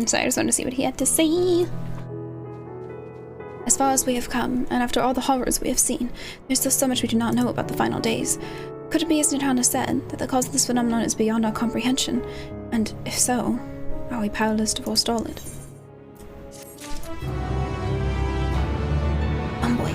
So I just wanted to see what he had to say. As far as we have come, and after all the horrors we have seen, there's still so much we do not know about the final days. Could it be, as Nirvana said, that the cause of this phenomenon is beyond our comprehension? And if so, are we powerless to forestall it? Boy.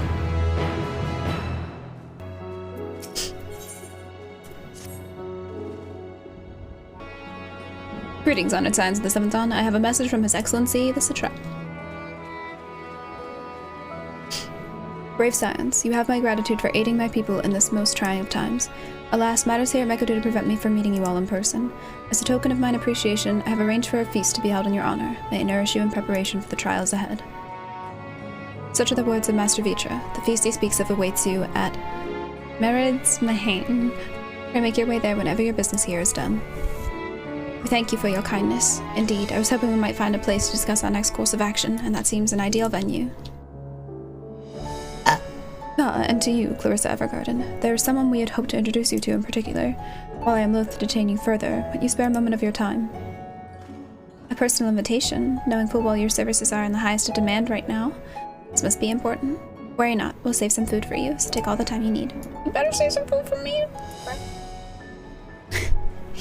Greetings, honored Scions of the Seventh Dawn. I have a message from His Excellency, the Satrap. Brave Scions, you have my gratitude for aiding my people in this most trying of times. Alas, matters here at Mecca do prevent me from meeting you all in person. As a token of mine appreciation, I have arranged for a feast to be held in your honor. May it nourish you in preparation for the trials ahead. Such are the words of Master Vitra. The feast he speaks of awaits you at Mered's Mahain. Pray make your way there whenever your business here is done. We thank you for your kindness. Indeed, I was hoping we might find a place to discuss our next course of action, and that seems an ideal venue. And to you, Clarissa Evergarden. There is someone we had hoped to introduce you to in particular. While I am loath to detain you further, would you spare a moment of your time? A personal invitation, knowing full well your services are in the highest of demand right now. This must be important. Worry not, we'll save some food for you, so take all the time you need. You better save some food for me.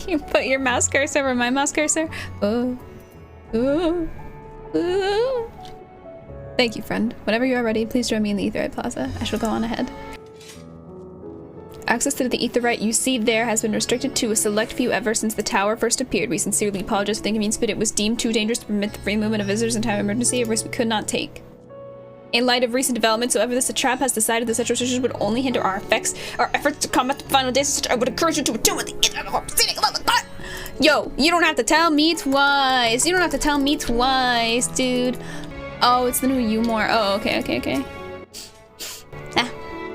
You put your mouse cursor over my mouse cursor? Oh. Ooh. Ooh. Thank you, friend. Whenever you are ready, please join me in the Aetheryte Plaza. I shall go on ahead. Access to the Aetheryte you see there has been restricted to a select few ever since the tower first appeared. We sincerely apologize for the inconvenience, but it was deemed too dangerous to permit the free movement of visitors in time of emergency, a risk we could not take. In light of recent developments, however, the Satrap has decided that such restrictions would only hinder our efforts to combat the final days. I would encourage you to attune with the Aetheryte. Yo, you don't have to tell me twice. You don't have to tell me twice, dude. Oh, it's the new Umor. Oh, okay.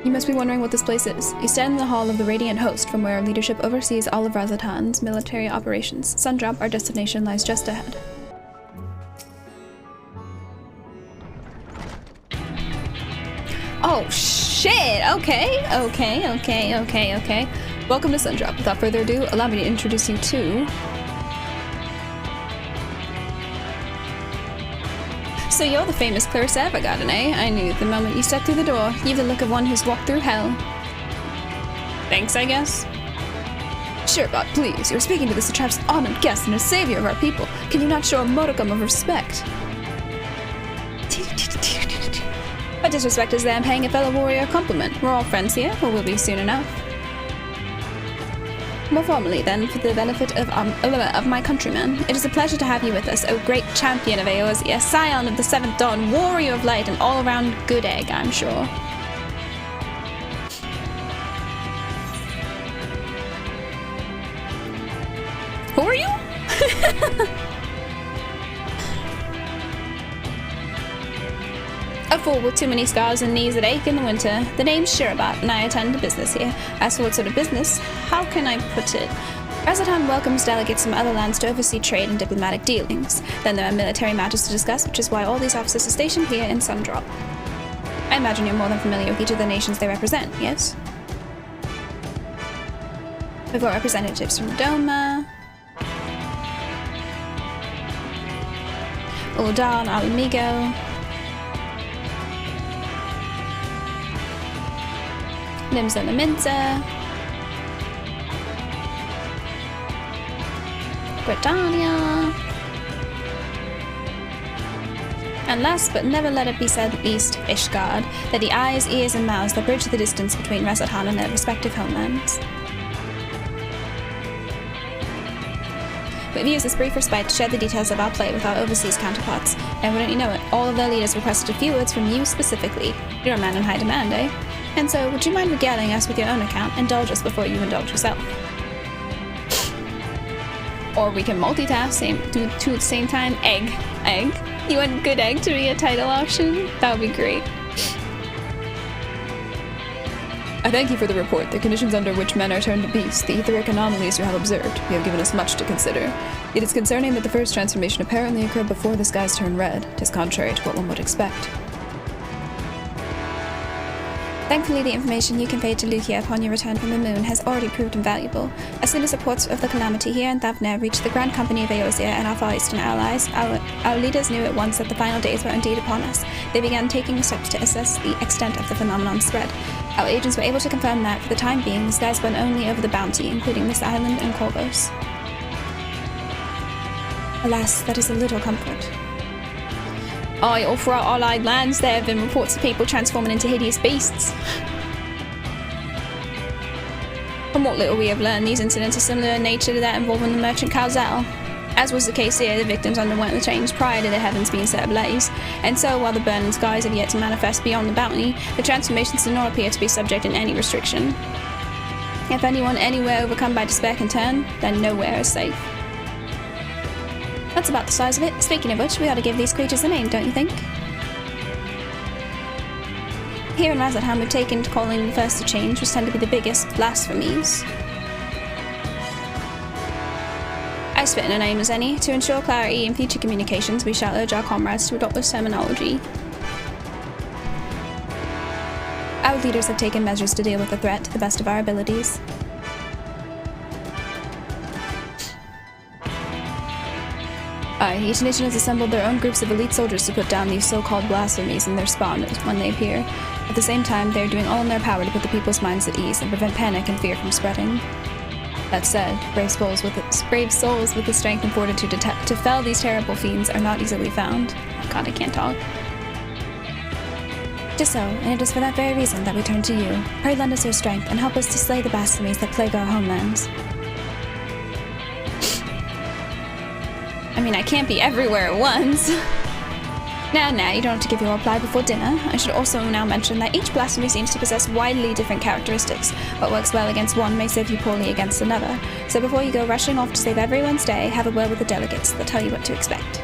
You must be wondering what this place is. You stand in the hall of the Radiant Host, from where our leadership oversees all of Razatan's military operations. Sundrop, our destination, lies just ahead. Oh, shit! Okay. Welcome to Sundrop. Without further ado, allow me to introduce you to... So you're the famous Clarissa Evergarden, eh? I knew the moment you stepped through the door. You've the look of one who's walked through hell. Thanks, I guess. Sure, but please, you're speaking to the Satrap's honored guest and a savior of our people. Can you not show a modicum of respect? What disrespect is there in paying a fellow warrior a compliment? We're all friends here, or will be soon enough. More formally, then, for the benefit of my countrymen, it is a pleasure to have you with us, O great champion of Eorzea, scion of the Seventh Dawn, warrior of light, and all-around good egg, I'm sure. Who are you? A fool with too many scars and knees that ache in the winter. The name's Shirabat, and I attend to business here. As for what sort of business, how can I put it? Razatan welcomes delegates from other lands to oversee trade and diplomatic dealings. Then there are military matters to discuss, which is why all these officers are stationed here in Sundrop. I imagine you're more than familiar with each of the nations they represent, yes? We've got representatives from Doma, Ul'dah and Alamigo, Limsa Laminsa, Britannia, and last but never let it be said least, Ishgard. They're the eyes, ears, and mouths that bridge the distance between Razatan and their respective homelands. We've used this brief respite to share the details of our play with our overseas counterparts, and wouldn't you know it, all of their leaders requested a few words from you specifically. You're a man in high demand, eh? And so, would you mind regaling us with your own account? Indulge us before you indulge yourself. Or we can multitask, do two at the same time. Egg. You want good egg to be a title option? That would be great. I thank you for the report. The conditions under which men are turned to beasts, the etheric anomalies you have observed, you have given us much to consider. It is concerning that the first transformation apparently occurred before the skies turned red. It is contrary to what one would expect. Thankfully, the information you conveyed to Lucia upon your return from the moon has already proved invaluable. As soon as reports of the calamity here in Thavner reached the Grand Company of Eosia and our Far Eastern allies, our leaders knew at once that the final days were indeed upon us. They began taking steps to assess the extent of the phenomenon's spread. Our agents were able to confirm that, for the time being, the skies burn only over the Bounty, including this island and Corvos. Alas, that is a little comfort. Aye, all throughout our allied lands there have been reports of people transforming into hideous beasts. From what little we have learned, these incidents are similar in nature to that involving the merchant Calzal. As was the case here, the victims underwent the change prior to the heavens being set ablaze, and so while the burning skies have yet to manifest beyond the Bounty, the transformations do not appear to be subject to any restriction. If anyone anywhere overcome by despair can turn, then nowhere is safe. That's about the size of it. Speaking of which, we ought to give these creatures a name, don't you think? Here in Razadham, we've taken to calling the first to change, which tend to be the biggest blasphemies. As fit in a name as any, to ensure clarity in future communications, we shall urge our comrades to adopt this terminology. Our leaders have taken measures to deal with the threat to the best of our abilities. Aye, each nation has assembled their own groups of elite soldiers to put down these so-called blasphemies in their spawn when they appear. At the same time, they are doing all in their power to put the people's minds at ease and prevent panic and fear from spreading. That said, brave souls with the strength and fortitude to fell these terrible fiends are not easily found. Oh God, I can't talk. Just so, and it is for that very reason that we turn to you. Pray lend us your strength and help us to slay the blasphemies that plague our homelands. I mean, I can't be everywhere at once. Now, you don't have to give your reply before dinner. I should also now mention that each blasphemy seems to possess widely different characteristics. What works well against one may serve you poorly against another. So before you go rushing off to save everyone's day, have a word with the delegates. They'll tell you what to expect.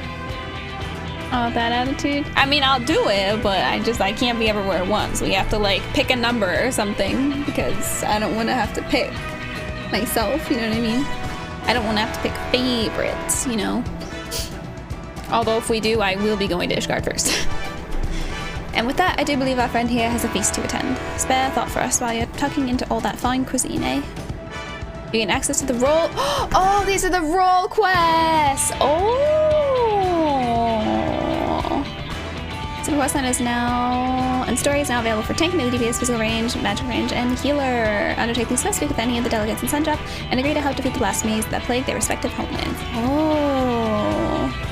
Oh, that attitude? I mean, I'll do it, but I can't be everywhere at once. We have to, like, pick a number or something, because I don't want to have to pick myself, you know what I mean? I don't want to have to pick favorites, you know? Although if we do, I will be going to Ishgard first. And with that, I do believe our friend here has a feast to attend. Spare a thought for us while you're tucking into all that fine cuisine, eh? You gain access to the roll. Oh, these are the roll quests! Oh! So the quest line is now... And story is now available for tank, melee DPS, physical range, magic range, and healer. Undertake these quests, speak with any of the delegates in Sundrop, and agree to help defeat the blasphemies that plague their respective homelands. Oh...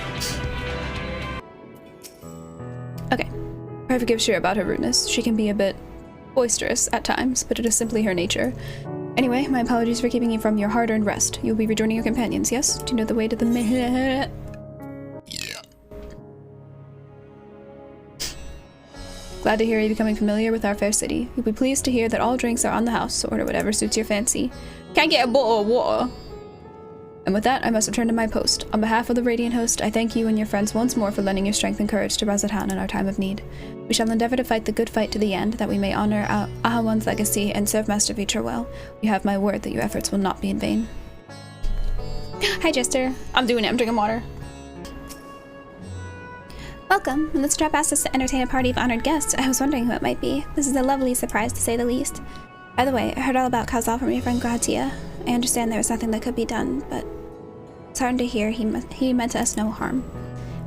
Okay. Pray forgive Shira about her rudeness. She can be a bit boisterous at times, but it is simply her nature. Anyway, my apologies for keeping you from your hard-earned rest. You'll be rejoining your companions, yes? Do you know the way to the Yeah. Glad to hear you becoming familiar with our fair city. You'll be pleased to hear that all drinks are on the house, so order whatever suits your fancy. Can I get a bottle of water? And with that, I must return to my post. On behalf of the Radiant host, I thank you and your friends once more for lending your strength and courage to Razadhan in our time of need. We shall endeavor to fight the good fight to the end, that we may honor Ahawan's legacy and serve Master Vitra well. You have my word that your efforts will not be in vain. Hi, Jester. I'm doing it. I'm drinking water. Welcome. When this trap asked us to entertain a party of honored guests, I was wondering who it might be. This is a lovely surprise, to say the least. By the way, I heard all about Kazal from your friend Gratia. I understand there was nothing that could be done, but it's hard to hear he meant us no harm.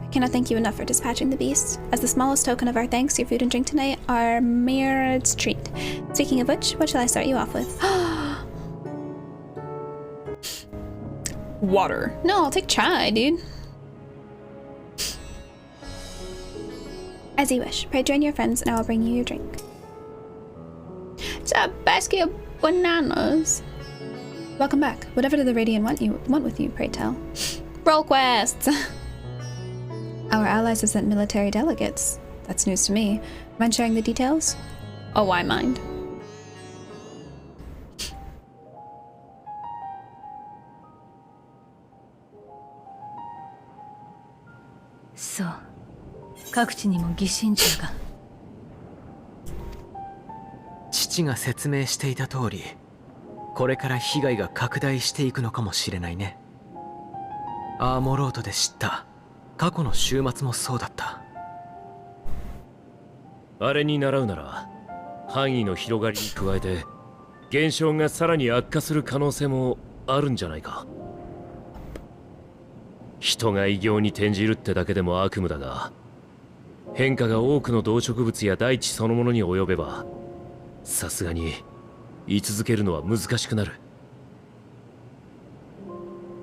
I cannot thank you enough for dispatching the beast. As the smallest token of our thanks, your food and drink tonight are Mirad's treat. Speaking of which, what shall I start you off with? Water. No, I'll take chai, dude. As you wish. Pray join your friends and I will bring you your drink. It's a basket of bananas. Welcome back. Whatever did the Radiant want with you, pray tell? Roll quests! Our allies have sent military delegates. That's news to me. Mind sharing the details? Oh, why mind? So, 各地にも疑心中が。父が説明していた通り、これから被害が拡大していくのかもしれないね。アーモロートで知った過去の週末もそうだった。あれに習うなら範囲の広がりに加えて現象がさらに悪化する可能性もあるんじゃないか。人が異形に転じるってだけでも悪夢だが、変化が多くの動植物や大地そのものに及べば、さすがに居続けるのは難しくなる。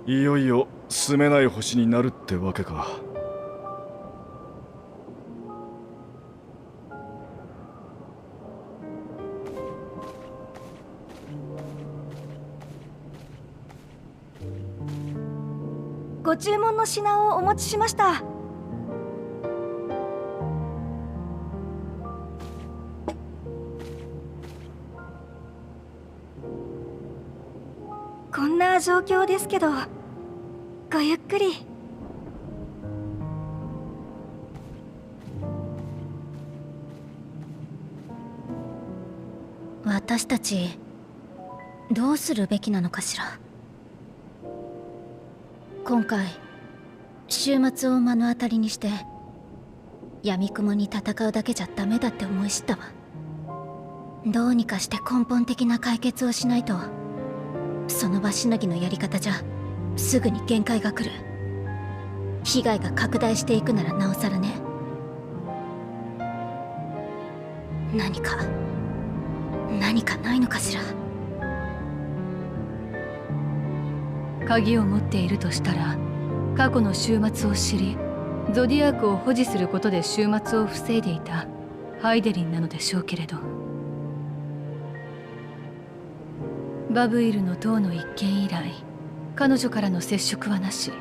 いよいよ住めない星になるってわけか。ご注文の品をお持ちしました。こんな状況ですけど、ごゆっくり。私たちどうするべきなのかしら。今回週末を目の当たりにして闇雲に戦うだけじゃダメだって思い知ったわ。どうにかして根本的な解決をしないと、その場しのぎのやり方じゃすぐに限界が来る。被害が拡大していくならなおさらね。何かないのかしら。鍵を持っているとしたら、過去の終末を知りゾディアークを保持することで終末を防いでいたハイデリンなのでしょうけれど、バブイルの塔の一件以来彼女からの接触はなし。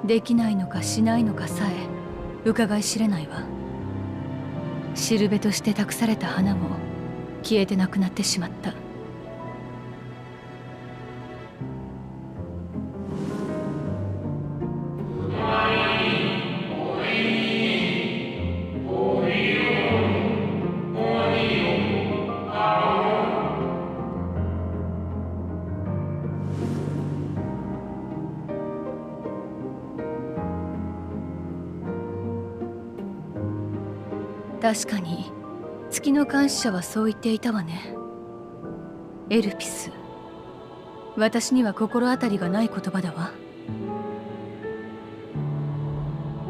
できないのかしないのかさえ伺い知れないわ。しるべとして託された花も消えてなくなってしまった。確かに月の監視者はそう言っていたわね。エルピス、私には心当たりがない言葉だわ。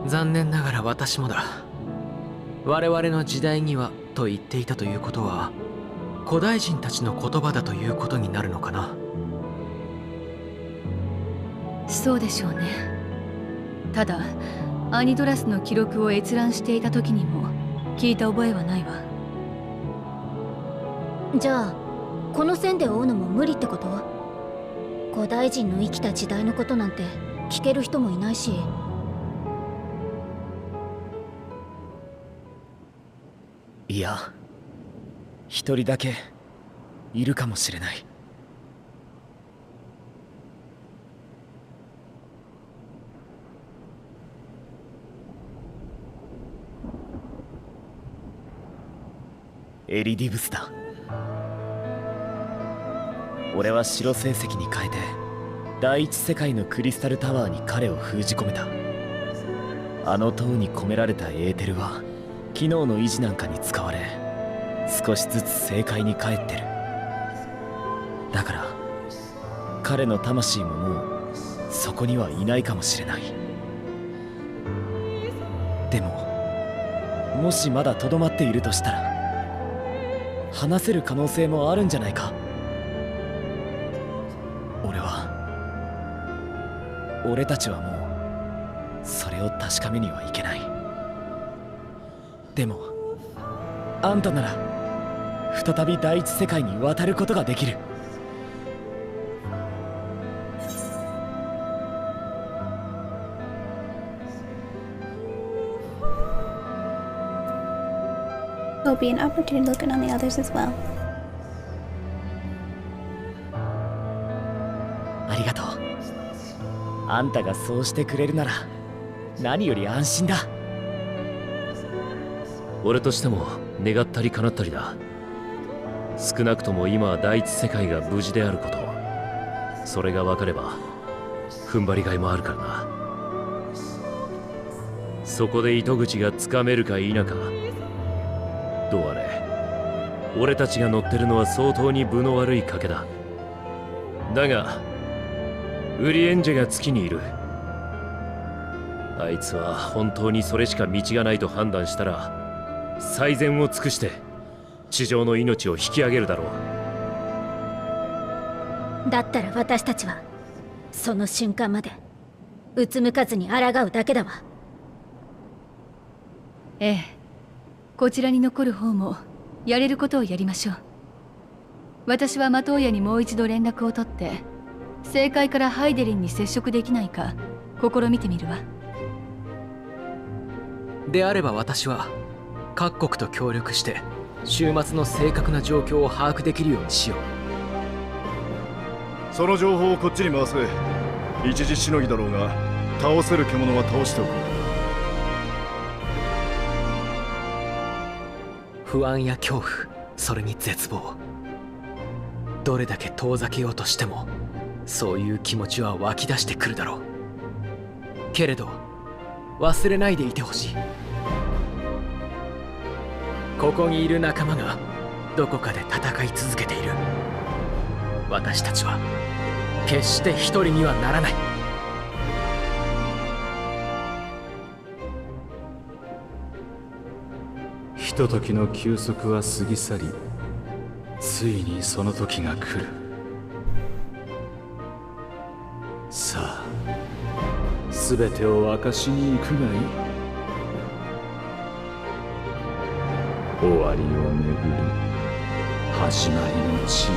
残念ながら私もだ。我々の時代にはと言っていたということは古代人たちの言葉だということになるのかな。そうでしょうね。ただアニドラスの記録を閲覧していた時にも聞いた覚えはないわ。じゃあこの線で追うのも無理ってこと？古代人の生きた時代のことなんて聞ける人もいないし。いや、一人だけいるかもしれない。エリディブスだ。俺は白成績に変えて第一世界のクリスタルタワーに彼を封じ込めた。あの塔に込められたエーテルは機能の維持なんかに使われ、少しずつ正解に返ってる。だから彼の魂ももうそこにはいないかもしれない。でももしまだとどまっているとしたら話せる可能性もあるんじゃないか。俺たちはもうそれを確かめにはいけない。でもあんたなら再び第一世界に渡ることができる。There'll be an opportunity to look in on the others as well. ありがとう。あんたがそうしてくれるなら何より安心だ。俺としても願ったり叶ったりだ。少なくとも今は第一世界が無事であること、それが分かれば踏ん張りがいもあるからな。そこで糸口がつかめるか否か、どうあれ俺たちが乗ってるのは相当に分の悪い賭けだ。だがウリエンジェが月にいる。あいつは本当にそれしか道がないと判断したら最善を尽くして地上の命を引き上げるだろう。だったら私たちはその瞬間までうつむかずに抗うだけだわ。ええ、こちらに残る方もやれることをやりましょう。私はマトウヤにもう一度連絡を取って政界からハイデリンに接触できないか試みてみるわ。であれば私は各国と協力して週末の正確な状況を把握できるようにしよう。その情報をこっちに回せ。一時しのぎだろうが倒せる獣は倒しておく。不安や恐怖、それに絶望、どれだけ遠ざけようとしてもそういう気持ちは湧き出してくるだろう。けれど忘れないでいてほしい。ここにいる仲間がどこかで戦い続けている。私たちは決して一人にはならない。ひとときの休息は過ぎ去り、ついにその時が来る。さあ、全てを明かしに行くがいい。終わりをめぐる始まりの地へ。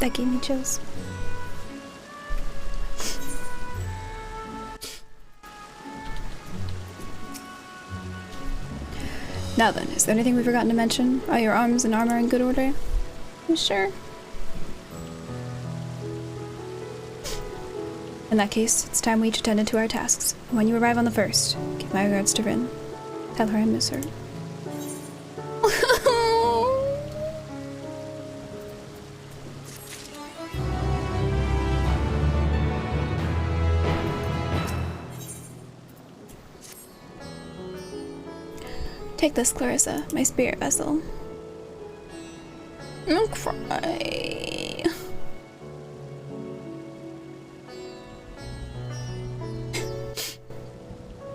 That gave me chills. Now then, is there anything we've forgotten to mention? Are your arms and armor in good order? You sure? In that case, it's time we each attended to our tasks. When you arrive on the first, give my regards to Rin. Tell her I miss her. Take this, Clarissa, my spirit vessel. Don't cry.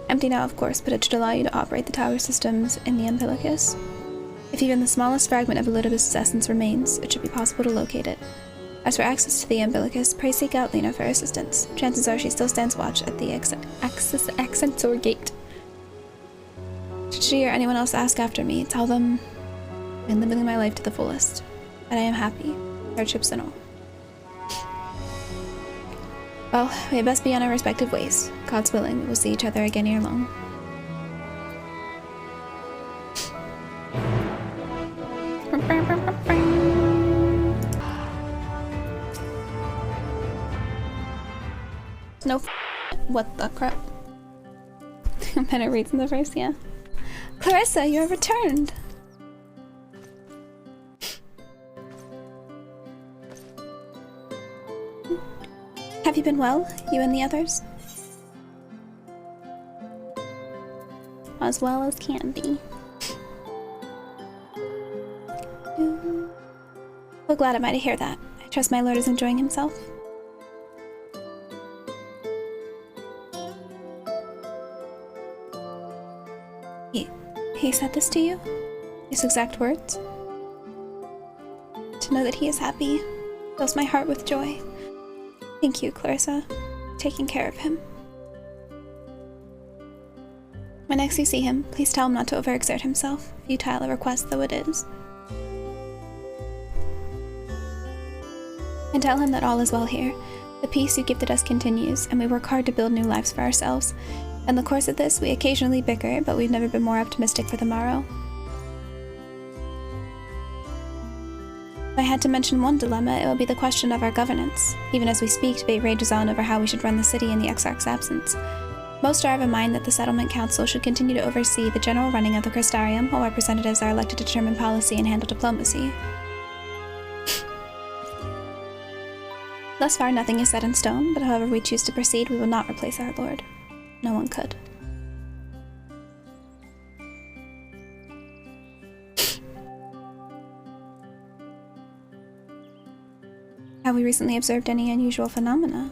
Empty now, of course, but it should allow you to operate the tower systems in the umbilicus. If even the smallest fragment of Elidibus' essence remains, it should be possible to locate it. As for access to the umbilicus, pray seek out Lena for assistance. Chances are she still stands watch at the Accensor Gate. Should she or anyone else ask after me, tell them I'm living my life to the fullest, that I am happy, hardships and all. Well, we had best be on our respective ways. God's willing, we will see each other again ere long. No what the crap? Better reads in the verse, yeah. Clarissa, you have returned! Have you been well, you and the others? As well as can be. So glad am I to hear that. I trust my lord is enjoying himself. He said this to you? His exact words? To know that he is happy fills my heart with joy. Thank you, Clarissa, for taking care of him. When next you see him, please tell him not to overexert himself, futile a request though it is. And tell him that all is well here. The peace you gifted us continues, and we work hard to build new lives for ourselves. In the course of this, we occasionally bicker, but we've never been more optimistic for the morrow. If I had to mention one dilemma, it would be the question of our governance. Even as we speak, debate rages on over how we should run the city in the Exarch's absence. Most are of a mind that the Settlement Council should continue to oversee the general running of the Crystarium, while representatives are elected to determine policy and handle diplomacy. Thus far, nothing is set in stone, but however we choose to proceed, we will not replace our lord. No one could. Have we recently observed any unusual phenomena?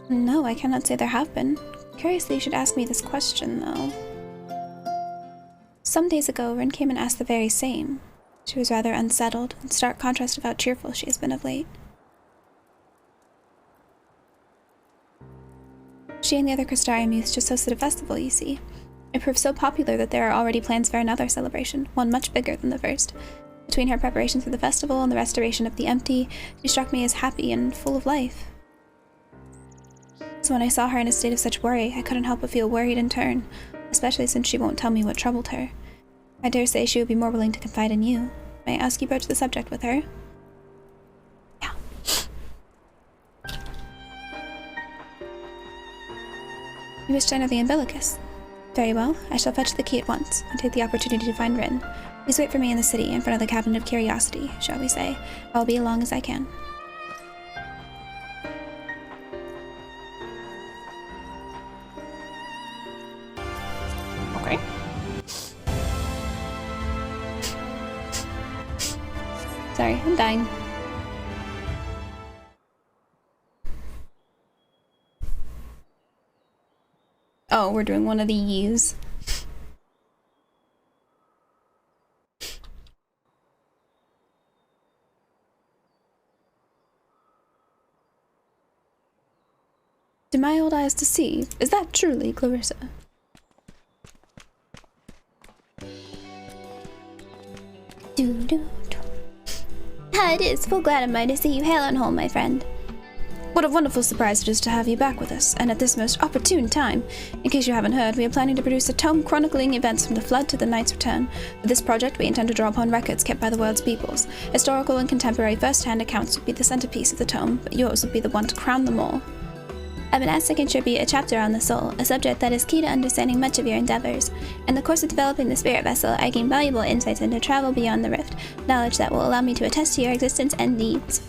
No, I cannot say there have been. Curiously, you should ask me this question, though. Some days ago, Rin came and asked the very same. She was rather unsettled, in stark contrast of how cheerful she has been of late. She and the other Crystarium youths just hosted a festival, you see. It proved so popular that there are already plans for another celebration, one much bigger than the first. Between her preparations for the festival and the restoration of the empty, she struck me as happy and full of life. So when I saw her in a state of such worry, I couldn't help but feel worried in turn, especially since she won't tell me what troubled her. I dare say she would be more willing to confide in you. May I ask you broach the subject with her? Yeah. You wish to enter the umbilicus? Very well, I shall fetch the key at once, and take the opportunity to find Rin. Please wait for me in the city, in front of the Cabinet of Curiosity, shall we say. I will be as long as I can. Okay. Sorry, I'm dying. Oh, we're doing one of these. Do my old eyes deceive? Is that truly Clarissa? Ah, it is full glad am I to see you hail and whole, my friend. What a wonderful surprise it is to have you back with us, and at this most opportune time. In case you haven't heard, we are planning to produce a tome chronicling events from the Flood to the Knight's Return. For this project, we intend to draw upon records kept by the world's peoples. Historical and contemporary first-hand accounts would be the centerpiece of the tome, but yours would be the one to crown them all. I've been asked to contribute a chapter on the soul, a subject that is key to understanding much of your endeavors. In the course of developing the spirit vessel, I gained valuable insights into travel beyond the rift, knowledge that will allow me to attest to your existence and needs.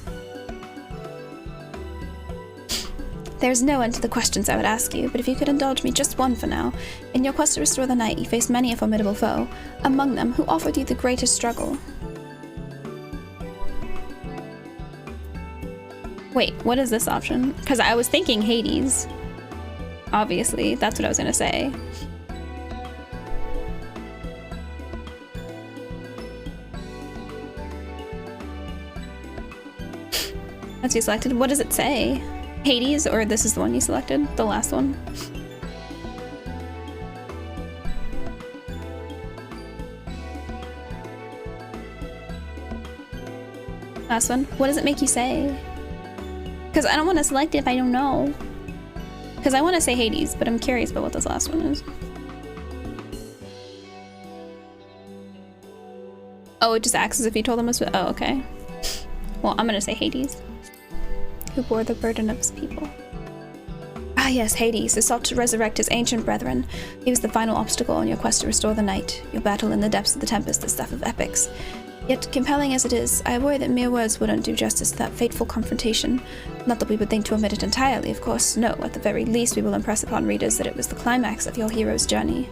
There's no end to the questions I would ask you, but if you could indulge me just one for now. In your quest to restore the night, you faced many a formidable foe. Among them, who offered you the greatest struggle? Wait, what is this option? Because I was thinking Hades. Obviously, that's what I was gonna say. That's you selected. What does it say? Hades, or this is the one you selected? The last one? Last one? What does it make you say? Because I don't want to select it if I don't know. Because I want to say Hades, but I'm curious about what this last one is. Oh, it just acts as if you told them. Oh, okay. Well, I'm gonna say Hades. Who bore the burden of his people. Ah yes, Hades, who sought to resurrect his ancient brethren. He was the final obstacle in your quest to restore the night. Your battle in the depths of the tempest, the stuff of epics. Yet, compelling as it is, I worry that mere words wouldn't do justice to that fateful confrontation. Not that we would think to omit it entirely, of course. No, at the very least we will impress upon readers that it was the climax of your hero's journey.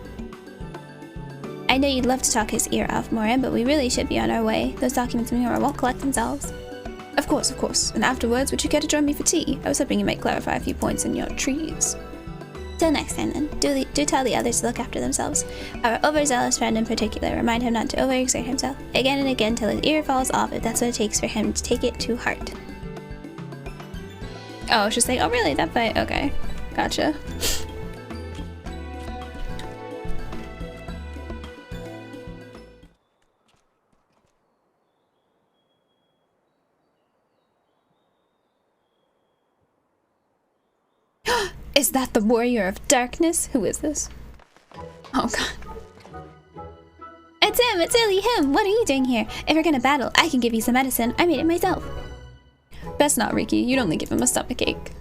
I know you'd love to talk his ear off, Moira, but we really should be on our way. Those documents in here won't collect themselves. Of course, of course. And afterwards, would you care to join me for tea? I was hoping you might clarify a few points in your trees. Till next time then, do tell the others to look after themselves. Our overzealous friend in particular, remind him not to overexert himself, again and again till his ear falls off if that's what it takes for him to take it to heart. Oh, it's just like, oh really, that fight? Okay, gotcha. Is that the warrior of darkness? Who is this? Oh god. It's him! It's really him! What are you doing here? If we're gonna battle, I can give you some medicine. I made it myself. Best not, Riki. You'd only give him a stomachache.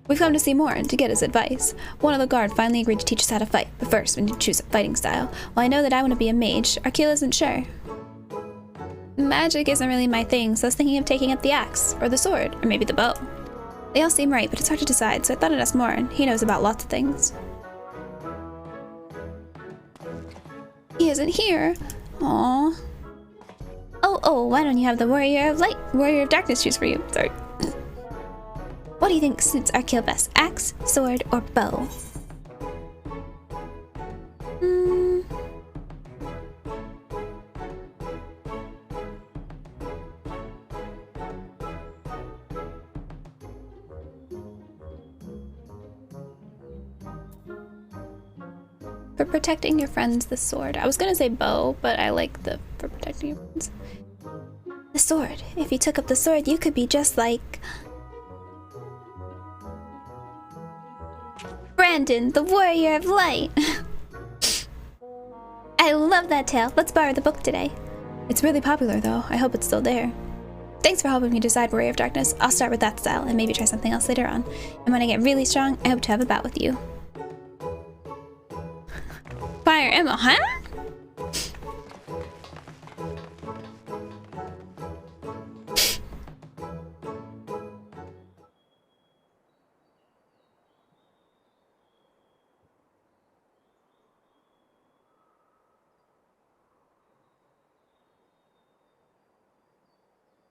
We've come to see Morin to get his advice. One of the guard finally agreed to teach us how to fight, but first we need to choose a fighting style. While I know that I want to be a mage, Arkeel isn't sure. Magic isn't really my thing, so I was thinking of taking up the axe, or the sword, or maybe the bow. They all seem right, but it's hard to decide, so I thought I'd ask Morin. He knows about lots of things. He isn't here. Aww. Oh, why don't you have the Warrior of Darkness choose for you? Sorry. What do you think suits our kill best? Axe, sword, or bow? For protecting your friends, the sword. I was gonna say bow, but I like the for protecting your friends. The sword. If you took up the sword, you could be just like Brandon, the Warrior of Light. I love that tale. Let's borrow the book today. It's really popular though. I hope it's still there. Thanks for helping me decide Warrior of Darkness. I'll start with that style and maybe try something else later on. And when I get really strong, I hope to have a bout with you. Fire Emma, huh?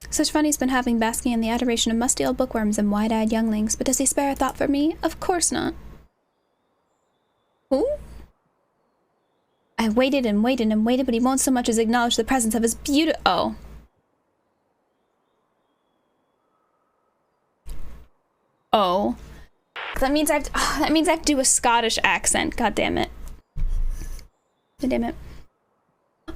Such fun he's been having basking in the adoration of musty old bookworms and wide-eyed younglings, but does he spare a thought for me? Of course not. Who? I waited and waited and waited, but he won't so much as acknowledge the presence of his beauty. Oh. Oh. That means I have to do a Scottish accent. God damn it. God damn it.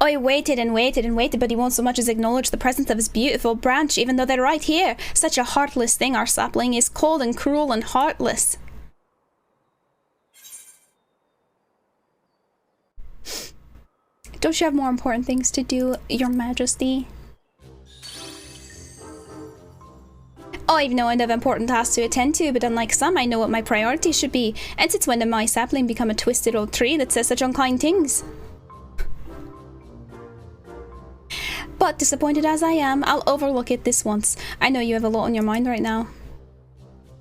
Oh, he waited and waited and waited, but he won't so much as acknowledge the presence of his beautiful branch, even though they're right here. Such a heartless thing, our sapling is cold and cruel and heartless. Don't you have more important things to do, Your Majesty? Oh, I've no end of important tasks to attend to, but unlike some, I know what my priorities should be. And since when did my sapling become a twisted old tree that says such unkind things? But disappointed as I am, I'll overlook it this once. I know you have a lot on your mind right now.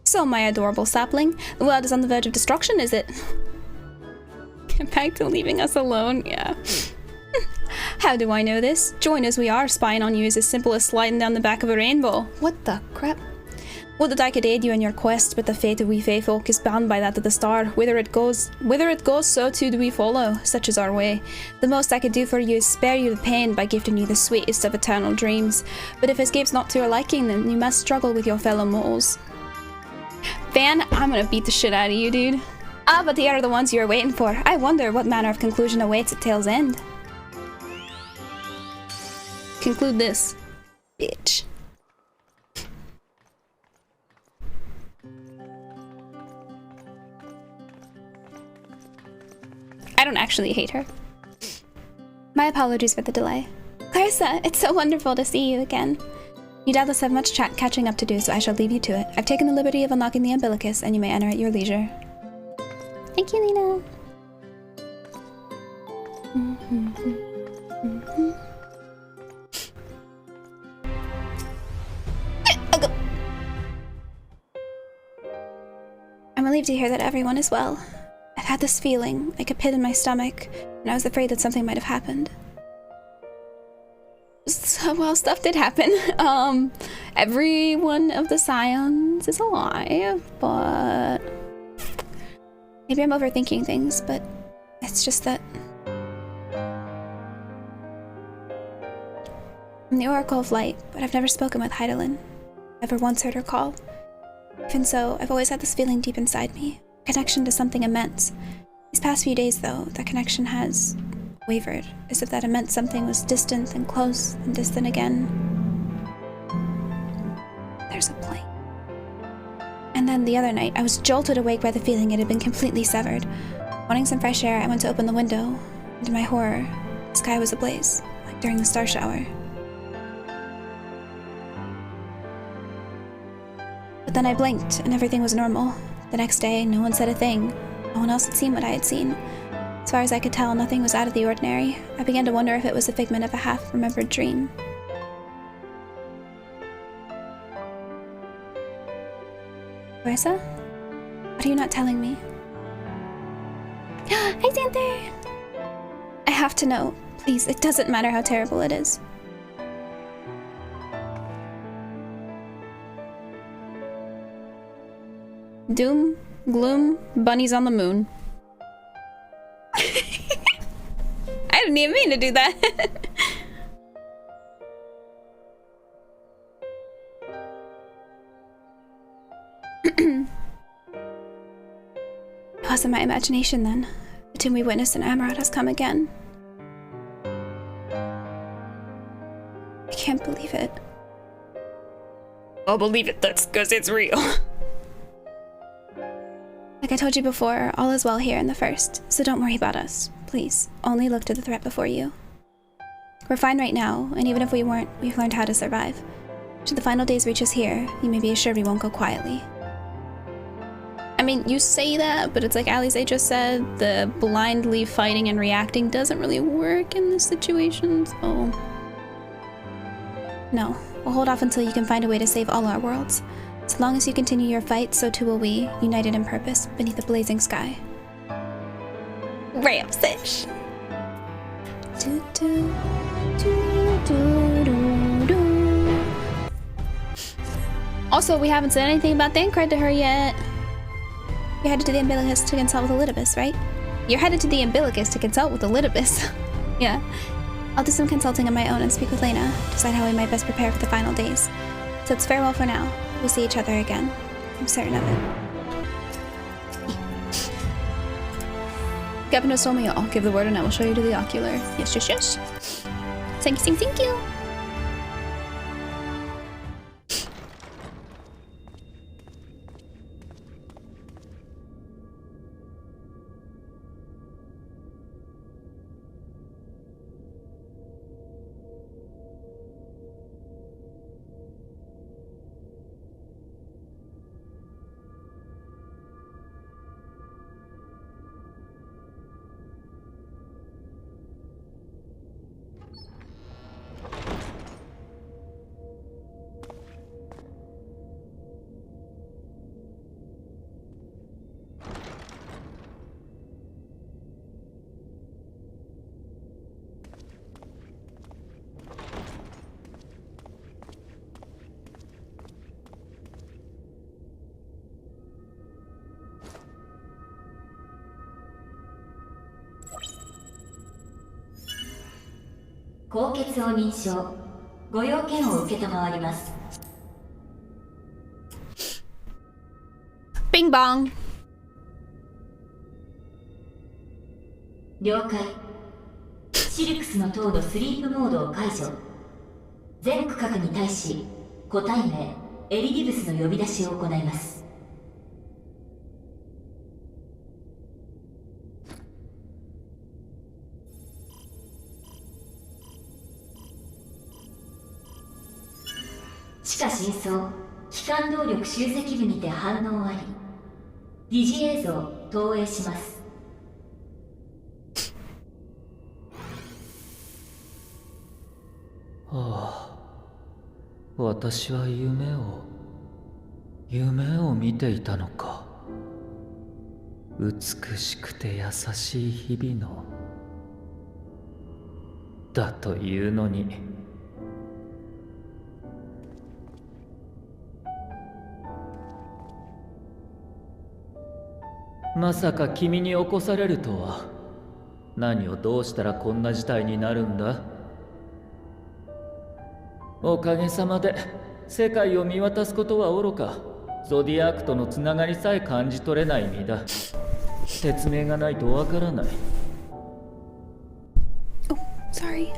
So, my adorable sapling, the world is on the verge of destruction, is it? Get back to leaving us alone, yeah. How do I know this? Join as we are, spying on you is as simple as sliding down the back of a rainbow. What the crap? Would that I could aid you in your quest, but the fate of we fae folk is bound by that of the star. Whither it goes, so too do we follow. Such is our way. The most I could do for you is spare you the pain by gifting you the sweetest of eternal dreams. But if escape's not to your liking, then you must struggle with your fellow mortals. Van, I'm gonna beat the shit out of you, dude. Ah, but they are the ones you're waiting for. I wonder what manner of conclusion awaits at Tale's End. Conclude this, bitch. I don't actually hate her. My apologies for the delay. Clarissa, it's so wonderful to see you again. You doubtless have much catching up to do, so I shall leave you to it. I've taken the liberty of unlocking the umbilicus, and you may enter at your leisure. Thank you, Lena. I'm relieved to hear that everyone is well. I've had this feeling, like a pit in my stomach, and I was afraid that something might have happened. So, well, stuff did happen. Every one of the scions is alive, but... Maybe I'm overthinking things, but it's just that... I'm the Oracle of Light, but I've never spoken with Heidelin. Never once heard her call. Even so, I've always had this feeling deep inside me. A connection to something immense. These past few days, though, that connection has wavered, as if that immense something was distant and close and distant again. There's a plane. And then the other night, I was jolted awake by the feeling it had been completely severed. Wanting some fresh air, I went to open the window, and to my horror, the sky was ablaze, like during the star shower. But then I blinked, and everything was normal. The next day, no one said a thing. No one else had seen what I had seen. As far as I could tell, nothing was out of the ordinary. I began to wonder if it was a figment of a half-remembered dream. Marissa? What are you not telling me? Hi, Xanther! I have to know. Please, it doesn't matter how terrible it is. Doom, gloom, bunnies on the moon. I didn't even mean to do that. It wasn't my imagination then. The tomb we witnessed in Amarat has come again. I can't believe it. I'll believe it, that's because it's real. Like I told you before, all is well here in the first, so don't worry about us. Please, only look to the threat before you. We're fine right now, and even if we weren't, we've learned how to survive. Should the final days reach us here, you may be assured we won't go quietly. I mean, you say that, but it's like Alize just said, the blindly fighting and reacting doesn't really work in this situation, so... No, we'll hold off until you can find a way to save all our worlds. So long as you continue your fight, so too will we, united in purpose, beneath a blazing sky. Ramp Selch! Also, we haven't said anything about Thancred to her yet. You're headed to the Umbilicus to consult with Elidibus, right? You're headed to the Umbilicus to consult with Elidibus. Yeah. I'll do some consulting on my own and speak with Lena, decide how we might best prepare for the final days. So it's farewell for now. We'll see each other again. I'm certain of it. Governor told me I'll give the word and I will show you to the ocular. Yes, yes, yes. Thank you, thank you. Bing bong. 了解。シルクスの塔のスリープモードを解除。全区画に対し、個体名エリディブスの呼び出しを行います。地下深層機関動力集積部にて反応あり。疑似映像投影します。ああ、私は夢を見ていたのか。美しくて優しい日々のだというのに。まさか君に起こされるとは。何をどうしたらこんな事態になるんだ。おかげさまで世界を見渡すことはおろか、ゾディアークとのつながりさえ感じ取れない身だ。説明がないとわからない。Oh, sorry.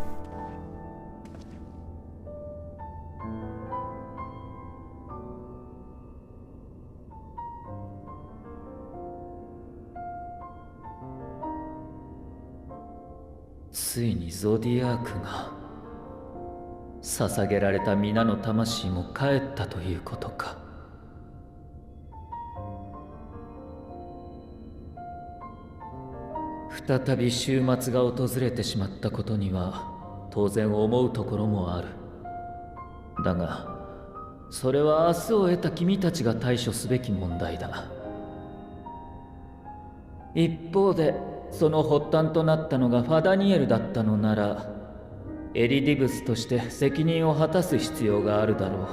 ついにゾディアークが捧げられた皆の魂も帰ったということか。再び終末が訪れてしまったことには当然思うところもある。だがそれは明日を得た君たちが対処すべき問題だ。一方でその発端となったのがファダニエルだったのなら、エリディブスとして責任を果たす必要があるだろう。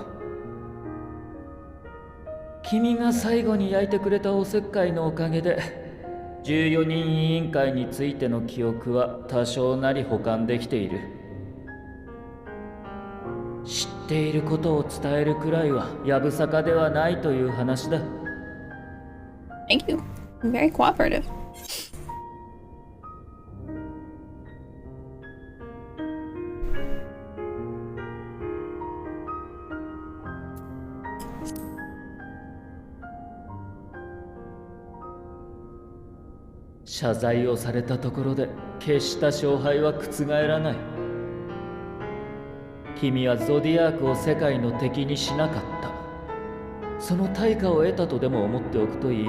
君が最後に焼いてくれたおせっかいのおかげで14人委員会についての記憶は多少なり保管できている。知っていることを伝えるくらいはやぶさかではないという話だ。 Thank you. Very cooperative.「謝罪をされたところで決した勝敗は覆らない。君はゾディアークを世界の敵にしなかった。その対価を得たとでも思っておくといい。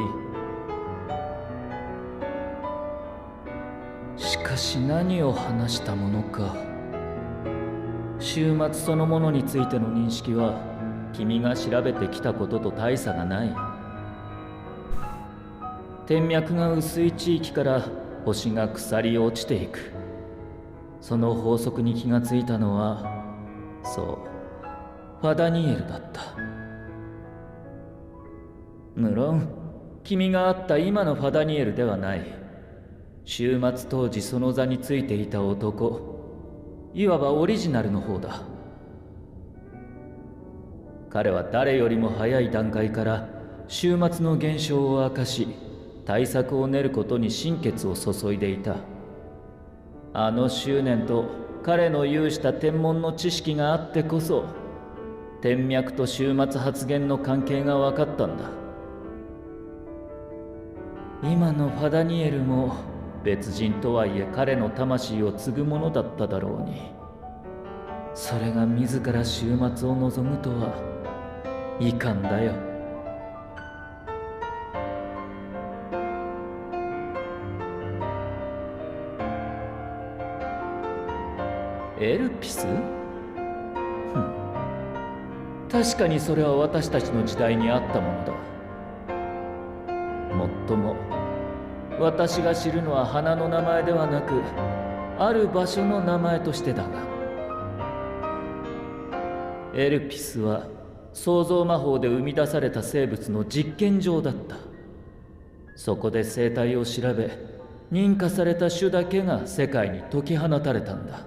しかし何を話したものか。終末そのものについての認識は君が調べてきたことと大差がない。天脈が薄い地域から星が腐り落ちていく。その法則に気がついたのは、そう、ファダニエルだった。無論君が会った今のファダニエルではない。終末当時その座についていた男、いわばオリジナルの方だ。彼は誰よりも早い段階から終末の現象を明かし、対策を練ることに心血を注いでいた。あの執念と彼の有した天文の知識があってこそ、天脈と終末発言の関係が分かったんだ。今のファダニエルも別人とはいえ彼の魂を継ぐものだっただろうに、それが自ら終末を望むとはいかんだよ。エルピス？確かにそれは私たちの時代にあったものだ。もっとも私が知るのは花の名前ではなく、ある場所の名前としてだが、エルピスは創造魔法で生み出された生物の実験場だった。そこで生態を調べ、認可された種だけが世界に解き放たれたんだ。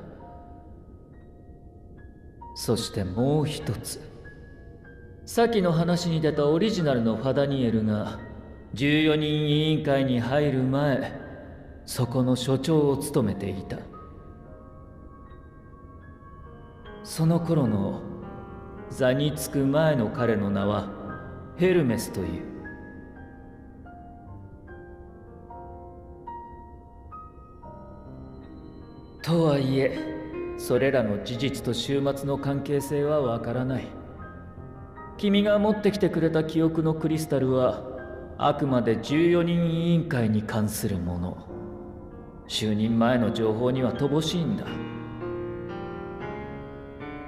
そしてもう一つ、先の話に出たオリジナルのファダニエルが14人委員会に入る前、そこの所長を務めていた。その頃の座につく前の彼の名はヘルメスという。とはいえそれらの事実と終末の関係性はわからない。君が持ってきてくれた記憶のクリスタルはあくまで14人委員会に関するもの。就任前の情報には乏しいんだ。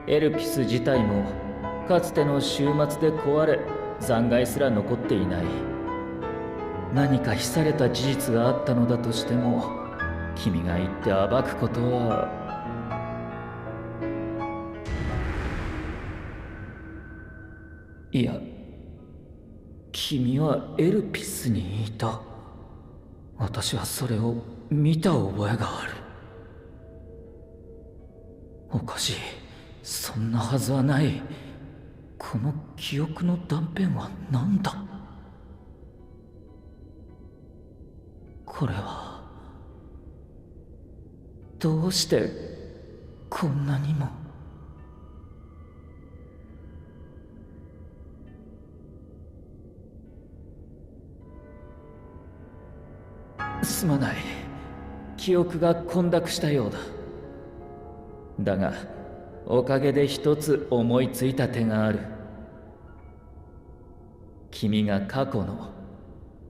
エルピス自体もかつての終末で壊れ、残骸すら残っていない。何か秘された事実があったのだとしても、君が言って暴くことは。いや、君はエルピスにいた。私はそれを見た覚えがある。おかしい、そんなはずはない。この記憶の断片は何だ。これはどうしてこんなにも。すまない。記憶が混濁したようだ。だがおかげで一つ思いついた手がある。君が過去の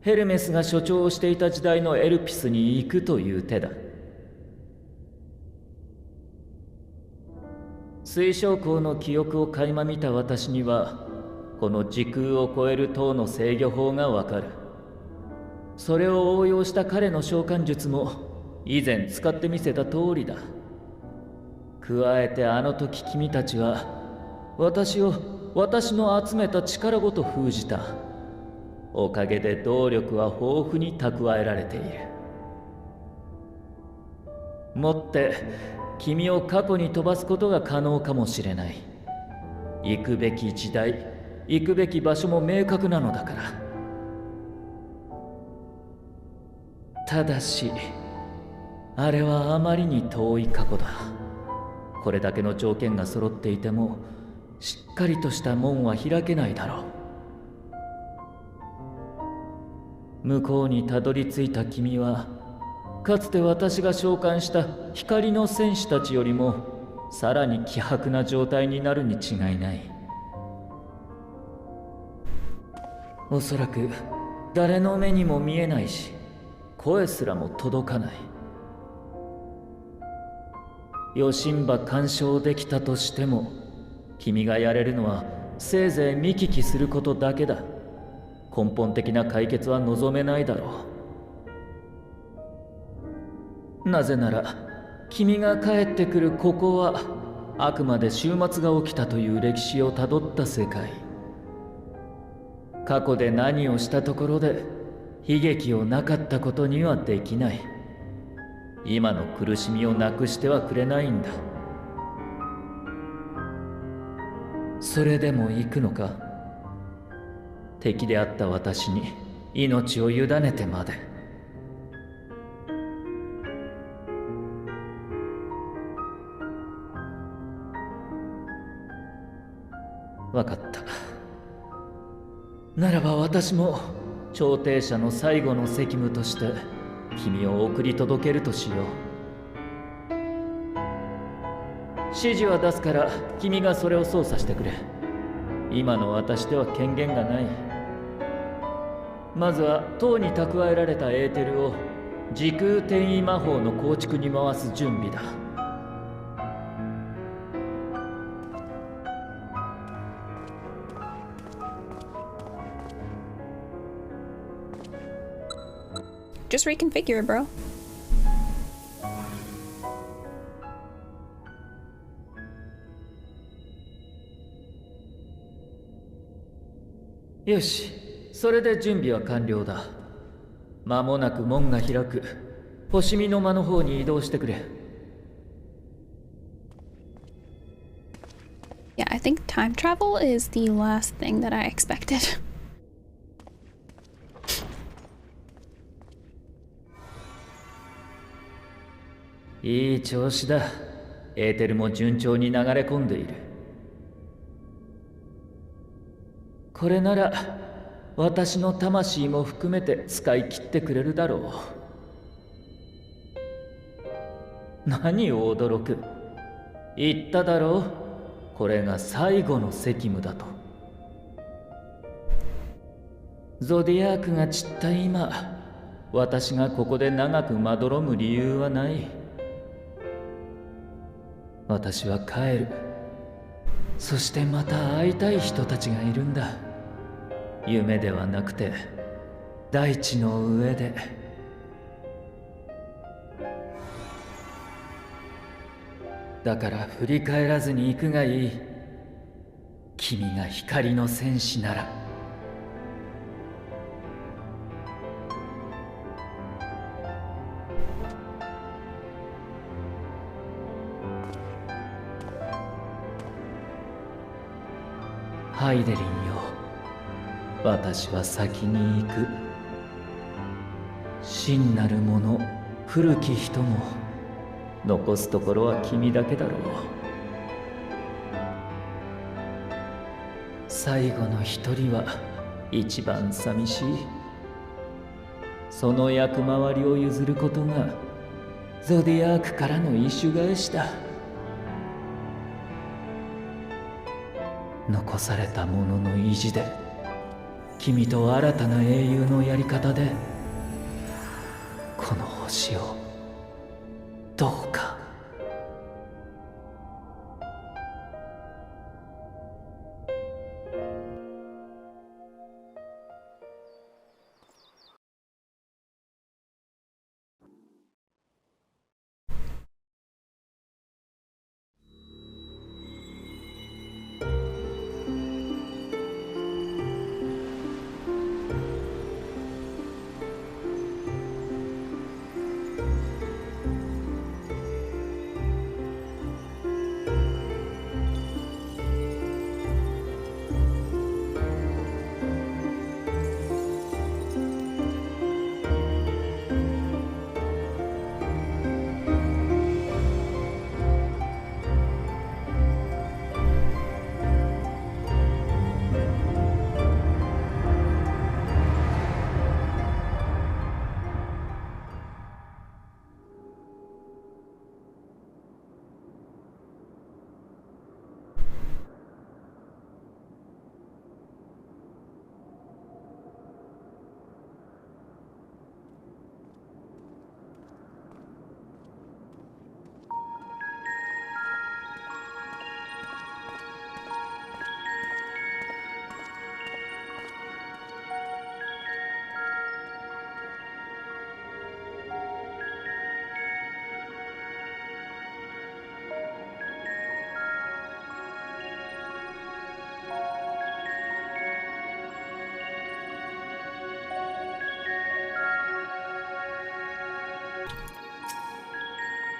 ヘルメスが所長をしていた時代のエルピスに行くという手だ。水晶鉱の記憶を垣間見た私にはこの時空を超える塔の制御法がわかる。それを応用した彼の召喚術も以前使ってみせた通りだ。加えてあの時君たちは私の集めた力ごと封じた。おかげで動力は豊富に蓄えられている。もって君を過去に飛ばすことが可能かもしれない。行くべき時代、行くべき場所も明確なのだから。ただしあれはあまりに遠い過去だ。これだけの条件が揃っていてもしっかりとした門は開けないだろう。向こうにたどり着いた君はかつて私が召喚した光の戦士たちよりもさらに希薄な状態になるに違いない。おそらく誰の目にも見えないし声すらも届かない。余震波干渉できたとしても君がやれるのはせいぜい見聞きすることだけだ。根本的な解決は望めないだろう。なぜなら君が帰ってくるここはあくまで終末が起きたという歴史をたどった世界。過去で何をしたところで悲劇をなかったことにはできない。今の苦しみをなくしてはくれないんだ。それでも行くのか？敵であった私に命を委ねてまで。わかった。ならば私も調停者の最後の責務として君を送り届けるとしよう。指示は出すから君がそれを操作してくれ。今の私では権限がない。まずは塔に蓄えられたエーテルを時空転移魔法の構築に回す準備だ。Just reconfigure it, bro. よし、それで準備は完了だ。間もなく門が開く。星見の間の方に移動してくれ。Yeah, I think time travel is the last thing that I expected. いい調子だ。エーテルも順調に流れ込んでいる。これなら私の魂も含めて使い切ってくれるだろう。何を驚く。言っただろう。これが最後の責務だと。ゾディアークが散った今、私がここで長くまどろむ理由はない。私は帰る。そしてまた会いたい人たちがいるんだ。夢ではなくて大地の上で。だから振り返らずに行くがいい。君が光の戦士なら。ハイデリンよ、私は先に行く。真なる者、古き人も残すところは君だけだろう。最後の一人は一番寂しい。その役回りを譲ることがゾディアークからの意趣返しだ。残された者の意地で君と新たな英雄のやり方でこの星をどうか。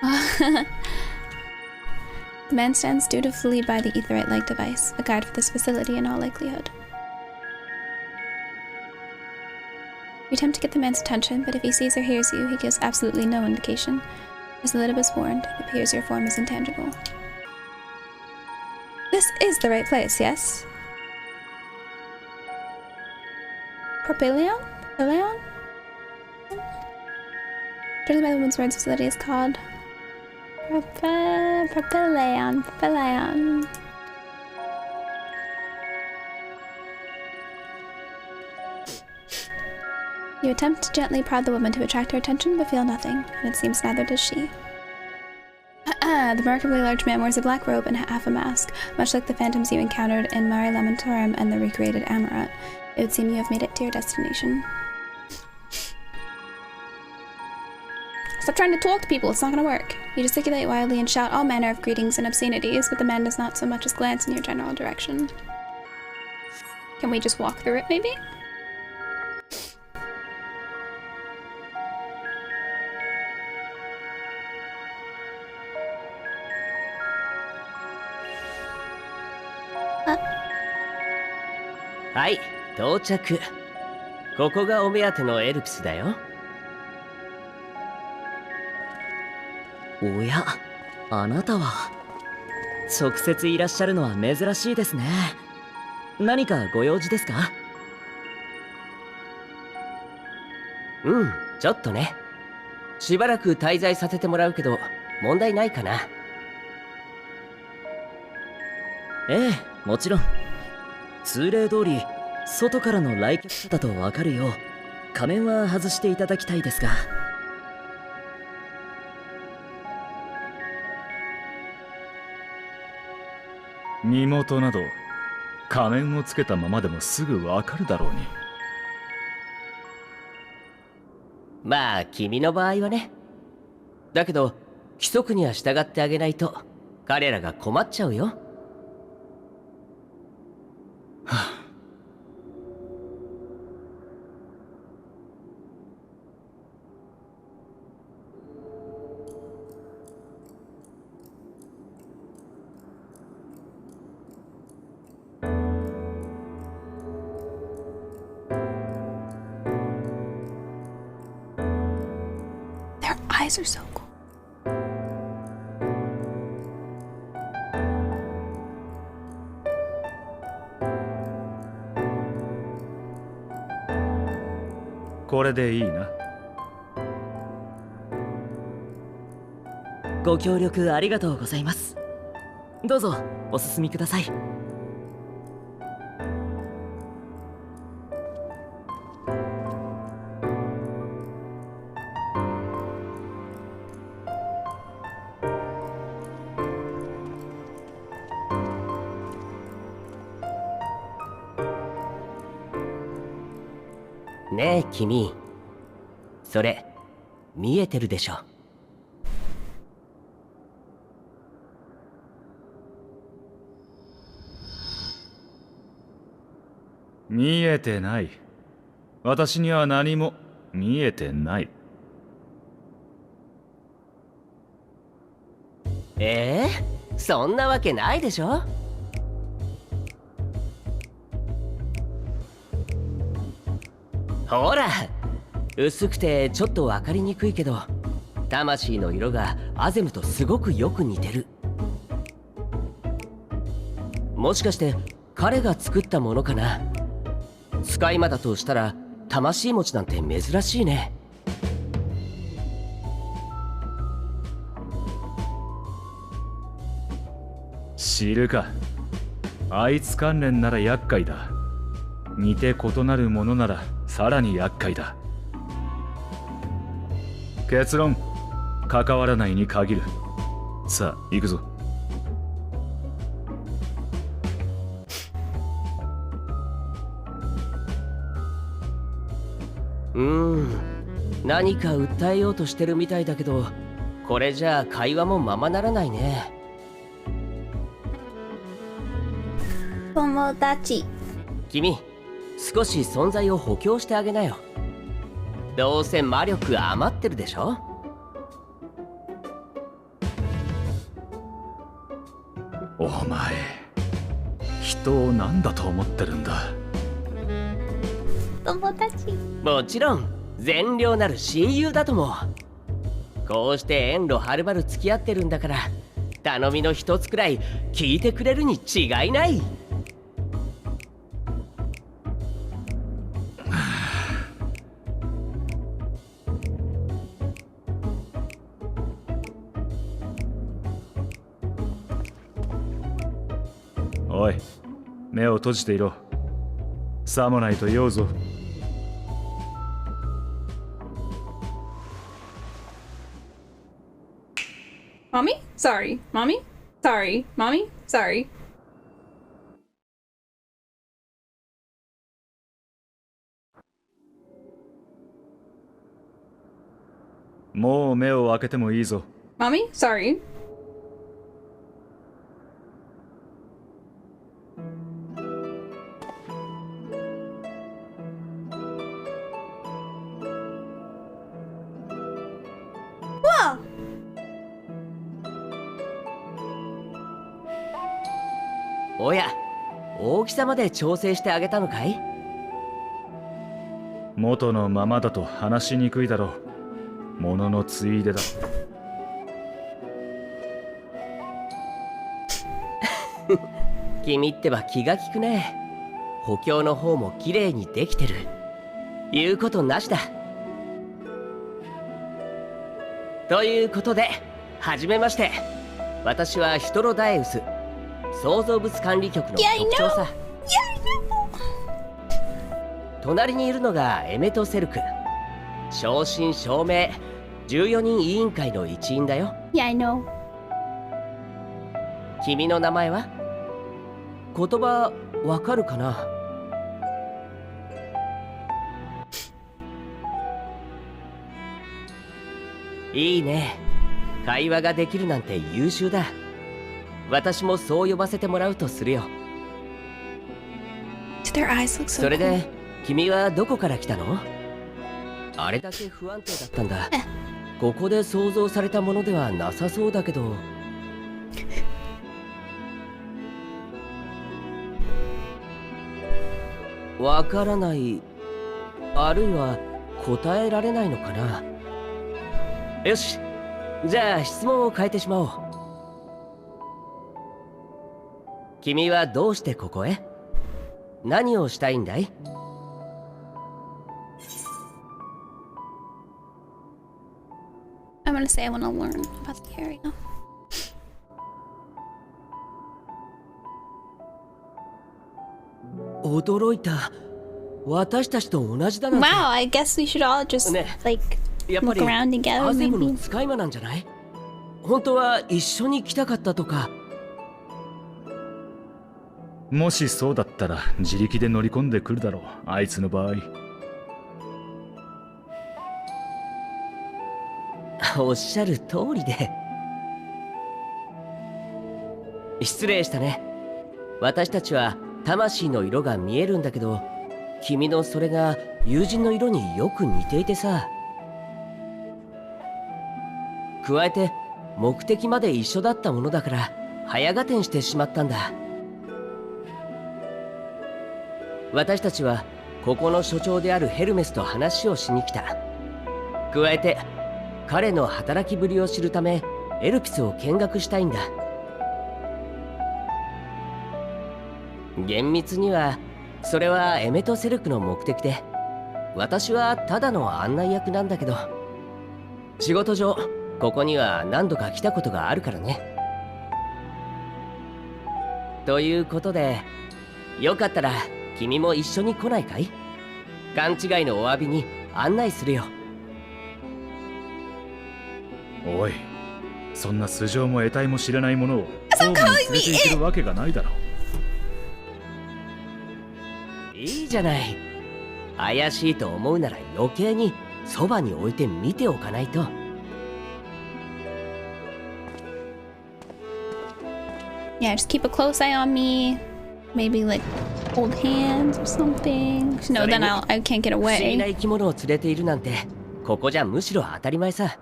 The man stands dutifully by the aetherite-like device, a guide for this facility in all likelihood. You attempt to get the man's attention, but if he sees or hears you, he gives absolutely no indication. As Elidibus warned, it appears your form is intangible. This is the right place, yes? Propylion? Propylion? Judging by the woman's words, facility is called Propylion. Propylion. You attempt to gently prod the woman to attract her attention, but feel nothing, and it seems neither does she. The remarkably large man wears a black robe and half a mask, much like the phantoms you encountered in Mare Lamentorum and the recreated Amarat. It would seem you have made it to your destination. Stop trying to talk to people, it's not gonna work. You gesticulate wildly and shout all manner of greetings and obscenities, but the man does not so much as glance in your general direction. Can we just walk through it, maybe?はい、到着。ここがお目当てのエルピスだよ。おや、あなたは直接いらっしゃるのは珍しいですね。何かご用事ですか？うん、ちょっとね。しばらく滞在させてもらうけど、問題ないかな。ええ、もちろん。通例通り外からの来客者だと分かるよう仮面は外していただきたいですが。身元など仮面をつけたままでもすぐ分かるだろうに。まあ君の場合はね。だけど規則には従ってあげないと彼らが困っちゃうよ。Their eyes are so cool.「これでいいな。ご協力ありがとうございます。どうぞお進みください。ねえ君、それ見えてるでしょ。見えてない。私には何も見えてない。そんなわけないでしょ。ほら、薄くてちょっと分かりにくいけど魂の色がアゼムとすごくよく似てる。もしかして彼が作ったものかな。使い魔だとしたら魂持ちなんて珍しいね。知るか。あいつ関連なら厄介だ。似て異なるものならさらに厄介だ。結論、関わらないに限る。さあ行くぞ。何か訴えようとしてるみたいだけど、これじゃあ会話もままならないね。友達。君、少し存在を補強してあげなよ。どうせ魔力余ってるでしょ。お前、人を何だと思ってるんだ。友達。もちろん善良なる親友だとも。こうして遠路はるばる付き合ってるんだから、頼みの一つくらい聞いてくれるに違いない。おい、目を閉じていろ。さもないと酔うぞ。Mommy? Sorry. Mommy? Sorry. Mommy? Sorry. もう目を開けてもいいぞ。Mommy? Sorry. Wow! おや、大きさまで調整してあげたのかい？元のままだと話しにくいだろう。もののついでだ。君ってば気が利くね。補強の方も綺麗にできてる。言うことなしだ。ということで、はじめまして。私はヒトロダエウス、創造物管理局の局長さ。隣にいるのがエメト・セルク。正真正銘14人委員会の一員だよ。Yeah, I know. 君の名前は？言葉わかるかな？いいね。会話ができるなんて優秀だ。私もそう呼ばせてもらうとするよ。Their eyes look so それで君はどこから来たの？あれだけ不安定だったんだ。ここで想像されたものではなさそうだけど。わからない、あるいは答えられないのかな。よし、じゃあ質問を変えてしまおう。君はどうしてここへ？何をしたいんだい？I'm gonna say I wanna learn about the area. 驚いた。私たちと同じだなんて。 Wow, I guess we should all just ね、 like やっぱ look り around together アゼブの maybe. 使い魔なんじゃない？本当は一緒に来たかったとか。もしそうだったら自力で乗り込んでくるだろう、あいつの場合。おっしゃる通りで。失礼したね。私たちは魂の色が見えるんだけど、君のそれが友人の色によく似ていてさ。加えて目的まで一緒だったものだから早合点してしまったんだ。私たちはここの所長であるヘルメスと話をしに来た。加えて彼の働きぶりを知るためエルピスを見学したいんだ。厳密にはそれはエメト・セルクの目的で、私はただの案内役なんだけど、仕事上ここには何度か来たことがあるからね。ということで、よかったら君も一緒に来ないかい？勘違いのお詫びに案内するよ。おい、そんな素性も得体も知れないものをホームに連れて行けるわけがないだろう。いいじゃない。怪しいと思うなら余計にそばに置いて見ておかないと。Yeah, just keep a close eye on me. Maybe like hold hands or something. No, then I can't get 不思議な away. 生き物を連れているなんて、ここじゃむしろ当たり前さ。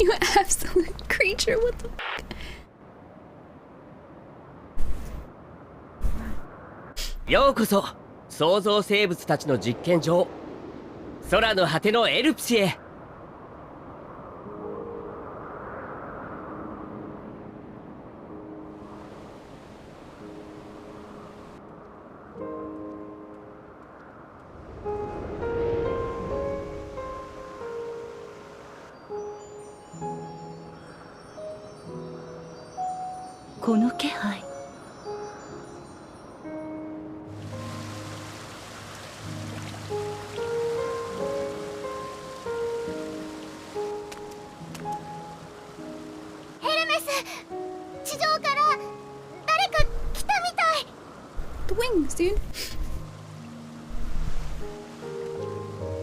You absolute creature, what the fuck? ようこそ創造生物たちの実験場空の果てのエルプスへ。この気配。ヘルメス、地上から誰か来たみたい。 The wings, dude.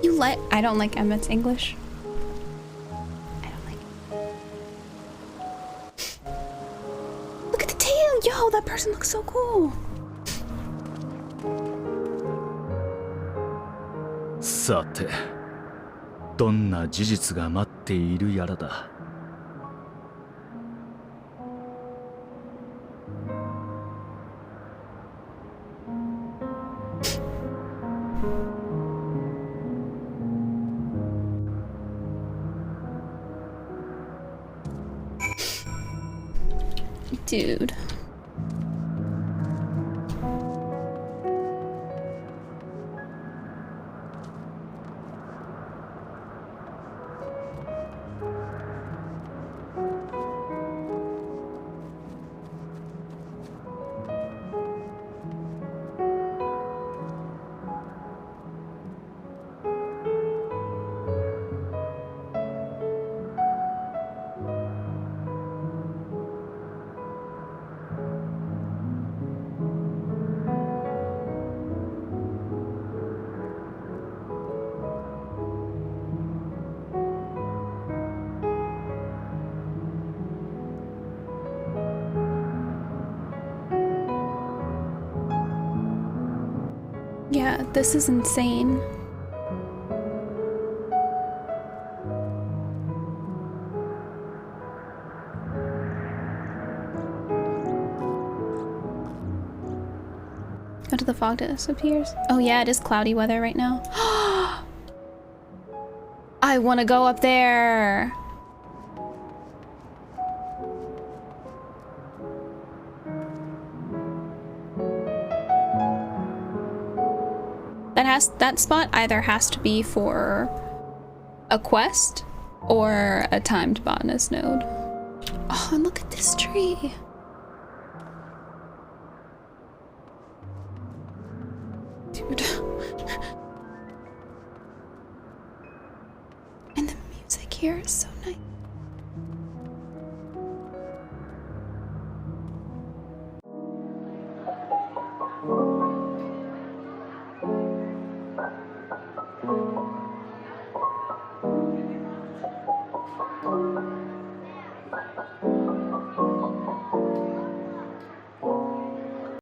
You like? I don't like Emmet's English. I don't like it. Look at the tail! Yo, that person looks so cool. さて、どんな事実が待っているやらだ。Dude. Yeah, this is insane. Go to the fog disappears. Oh yeah, it is cloudy weather right now. I want to go up there. That spot either has to be for a quest or a timed botanist node. Oh, and look at this tree. Dude. And the music here is so nice.